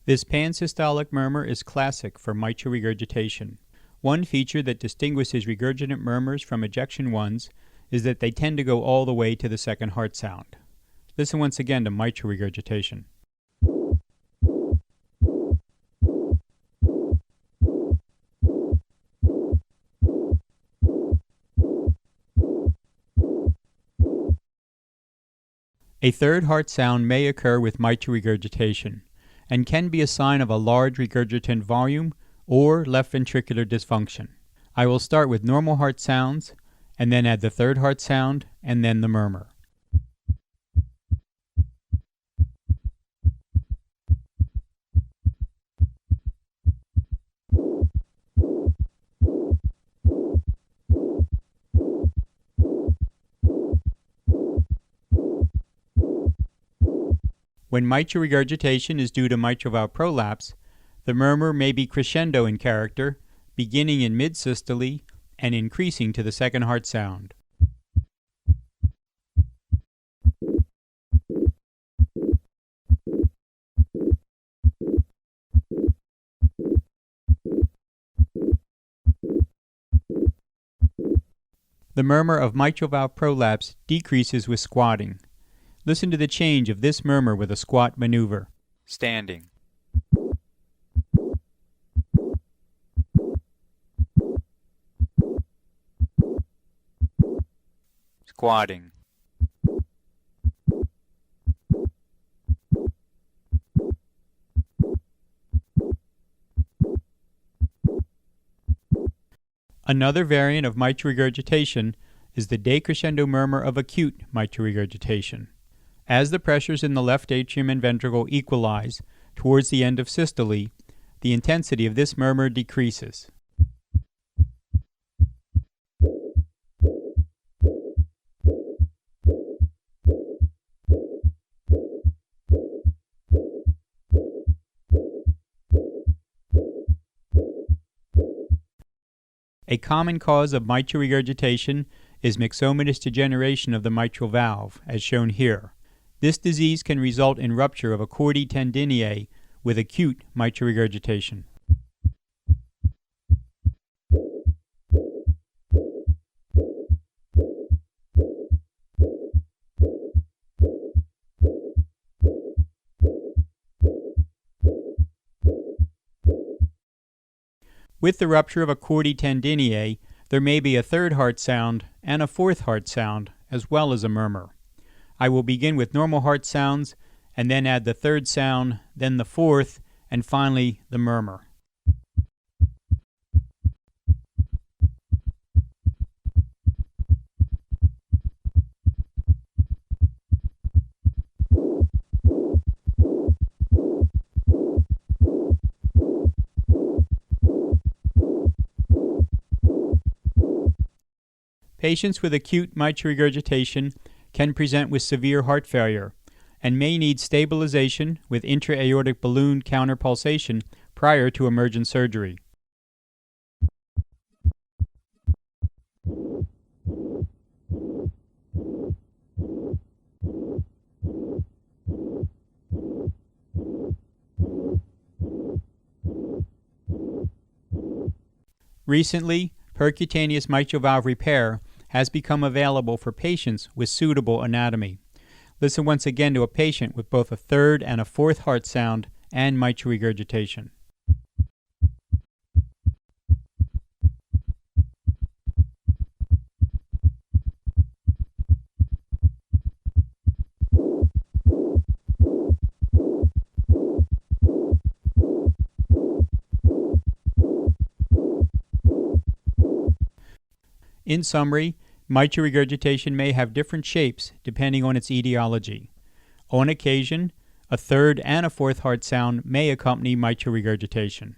This pansystolic murmur is classic for mitral regurgitation. One feature that distinguishes regurgitant murmurs from ejection ones is that they tend to go all the way to the second heart sound. Listen once again to mitral regurgitation. A third heart sound may occur with mitral regurgitation and can be a sign of a large regurgitant volume or left ventricular dysfunction. I will start with normal heart sounds and then add the third heart sound and then the murmur. When mitral regurgitation is due to mitral valve prolapse, the murmur may be crescendo in character, beginning in mid-systole and increasing to the second heart sound. The murmur of mitral valve prolapse decreases with squatting. Listen to the change of this murmur with a squat maneuver. Standing. Squatting. Another variant of mitral regurgitation is the decrescendo murmur of acute mitral regurgitation. As the pressures in the left atrium and ventricle equalize towards the end of systole, the intensity of this murmur decreases. A common cause of mitral regurgitation is myxomatous degeneration of the mitral valve, as shown here. This disease can result in rupture of a chordae tendineae with acute mitral regurgitation. With the rupture of a chordae tendineae, there may be a third heart sound and a fourth heart sound, as well as a murmur. I will begin with normal heart sounds and then add the third sound, then the fourth, and finally the murmur. Patients with acute mitral regurgitation can present with severe heart failure and may need stabilization with intra-aortic balloon counterpulsation prior to emergent surgery. Recently, percutaneous mitral valve repair has become available for patients with suitable anatomy. Listen once again to a patient with both a third and a fourth heart sound and mitral regurgitation. In summary, mitral regurgitation may have different shapes depending on its etiology. On occasion, a third and a fourth heart sound may accompany mitral regurgitation.